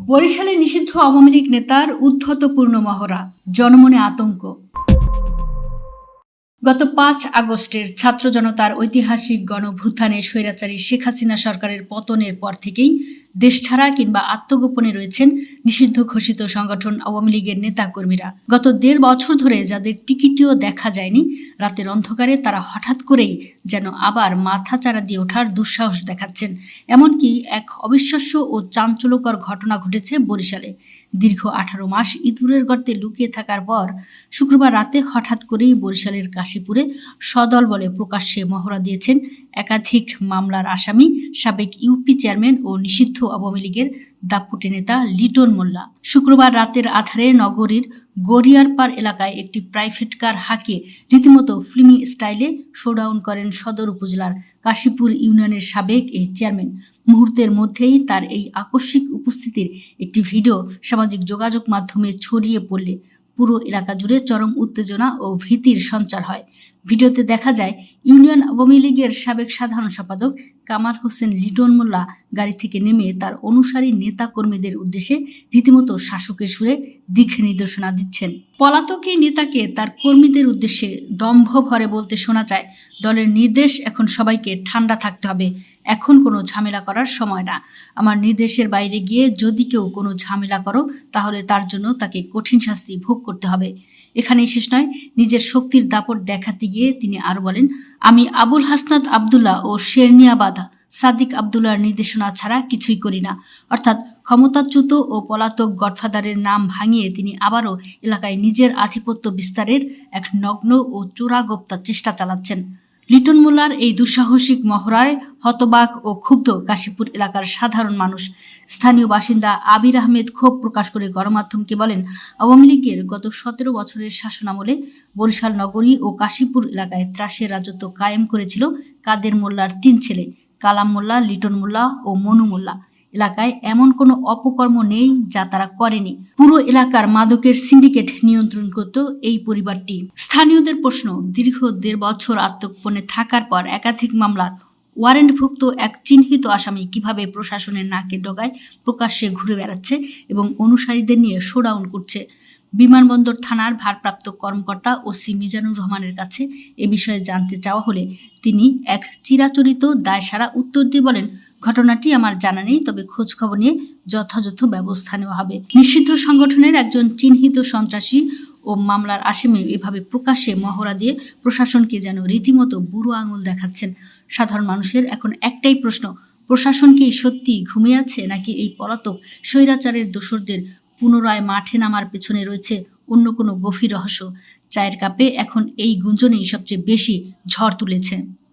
বরিশালে নিষিদ্ধ আওয়ামী লীগ নেতার উদ্ধতপূর্ণ মহড়া, জনমনে আতঙ্ক। গত ৫ আগস্টের ছাত্র জনতার ঐতিহাসিক গণভ্যুত্থানে স্বৈরাচারী শেখ হাসিনা সরকারের পতনের পর থেকেই দেশ ছাড়া কিংবা আত্মগোপনে রয়েছেন নিষিদ্ধ ঘোষিত সংগঠন আওয়ামী লীগের নেতাকর্মীরা। গত ১.৫ বছর ধরে যাদের টিকিটিও দেখা যায়নি, রাতের অন্ধকারে তারা হঠাৎ করেই যেন আবার মাথাচাড়া দিয়ে ওঠার দুঃসাহস দেখাচ্ছেন। এমনকি এক অবিশ্বাস্য ও চাঞ্চল্যকর ঘটনা ঘটেছে বরিশালে। দীর্ঘ ১৮ মাস ইঁদুরের গর্তে লুকিয়ে থাকার পর শুক্রবার রাতে হঠাৎ করেই বরিশালের কাশীপুরে সদল বলে প্রকাশ্যে মহড়া দিয়েছেন একাধিক মামলার আসামি, সাবেক ইউপি চেয়ারম্যান ও নিষিদ্ধ আওয়ামী লীগের দাপুটে নেতা লিটন মোল্লা। শুক্রবার রাতের আধারে নগরীর গড়িয়ারপাড় এলাকায় একটি প্রাইভেট কার হাঁকিয়ে রীতিমতো ফিল্মি স্টাইলে শোডাউন করেন সদর উপজেলার কাশীপুর ইউনিয়নের সাবেক এই চেয়ারম্যান। মুহূর্তের মধ্যেই তার এই আকস্মিক উপস্থিতির একটি ভিডিও সামাজিক যোগাযোগ মাধ্যমে ছড়িয়ে পড়লে পুরো এলাকা জুড়ে চরম উত্তেজনা ও ভীতির সঞ্চার হয়। ভিডিওতে দেখা যায় ইউনিয়ন আওয়ামী লীগের সাবেক সাধারণ সম্পাদক কামাল হোসেন লিটন মোল্লা গাড়ি থেকে নেমে তার অনুসারী নেতা কর্মীদের উদ্দেশ্যে রীতিমতো শাসকের সুরে দিক নির্দেশনা দিচ্ছেন। পলাতক এই নেতাকে তার কর্মীদের উদ্দেশ্যে দম্ভ ভরে বলতে শোনা যায়, দলের নির্দেশ এখন সবাইকে ঠান্ডা থাকতে হবে, এখন কোনো ঝামেলা করার সময় না। আমার নির্দেশের বাইরে গিয়ে যদি কেউ কোনো ঝামেলা করো তাহলে তার জন্য তাকে কঠিন শাস্তি ভোগ করতে হবে। এখানেই শেষ নয়, নিজের শক্তির দাপট দেখাতে গিয়ে তিনি আরও বলেন, আমি আবুল হাসনাত আবদুল্লাহ ও শেরনিয়াবাদ সাদিক আবদুল্লাহর নির্দেশনা ছাড়া কিছুই করি না। অর্থাৎ ক্ষমতাচ্যুত ও পলাতক গডফাদারের নাম ভাঙিয়ে তিনি আবারও এলাকায় নিজের আধিপত্য বিস্তারের এক নগ্ন ও চোরাগোপ্তা চেষ্টা চালাচ্ছেন। লিটন মোল্লার এই দুঃসাহসিক মহড়ায় হতবাক ও ক্ষুব্ধ কাশীপুর এলাকার সাধারণ মানুষ। স্থানীয় বাসিন্দা আবির আহমেদ ক্ষোভ প্রকাশ করে গণমাধ্যমকে বলেন, আওয়ামী লীগের গত ১৭ বছরের শাসনামলে বরিশাল নগরী ও কাশীপুর এলাকায় ত্রাসের রাজত্ব কায়েম করেছিল কাদের মোল্লার ৩ ছেলে, কালাম মোল্লা, লিটন মোল্লা ও মনু মোল্লা। এলাকায় এমন কোনো অপকর্ম নেই যা তারা করেনি। পুরো এলাকার মাদকের সিন্ডিকেট নিয়ন্ত্রণ করত এই পরিবারটি। স্থানীয়দের প্রশ্ন, দীর্ঘ ১.৫ বছর আত্মগোপনে থাকার পর একাধিক মামলার ওয়ারেন্টভুক্ত এক চিহ্নিত আসামি কিভাবে প্রশাসনের নাকের ডগায় প্রকাশ্যে ঘুরে বেড়াচ্ছে এবং অনুসারীদের নিয়ে শোডাউন করছে। বিমানবন্দর থানার ভারপ্রাপ্ত কর্মকর্তা ওসি মিজানুর রহমানের কাছে এ বিষয়ে জানতে চাওয়া হলে তিনি এক চিরাচরিত দায়সারা উত্তর দিয়ে বলেন, ঘটনাটি আমার জানা নেই, তবে খোঁজ খবর নিয়ে যথাযথ ব্যবস্থা নেওয়া হবে। নিষিদ্ধ সংগঠনের একজন চিহ্নিত সন্ত্রাসী ও মামলার আসামি এভাবে প্রকাশ্যে মহড়া দিয়ে প্রশাসনকে যেন রীতিমতো বুড়ো আঙুল দেখাচ্ছেন। সাধারণ মানুষের এখন একটাই প্রশ্ন, প্রশাসন কি সত্যি ঘুমিয়ে আছে, নাকি এই পলাতক স্বৈরাচারের দোসরদের পুনরায় মাঠে নামার পেছনে রয়েছে অন্য কোনো গভীর রহস্য? চায়ের কাপে এখন এই গুঞ্জনেই সবচেয়ে বেশি ঝড় তুলেছে।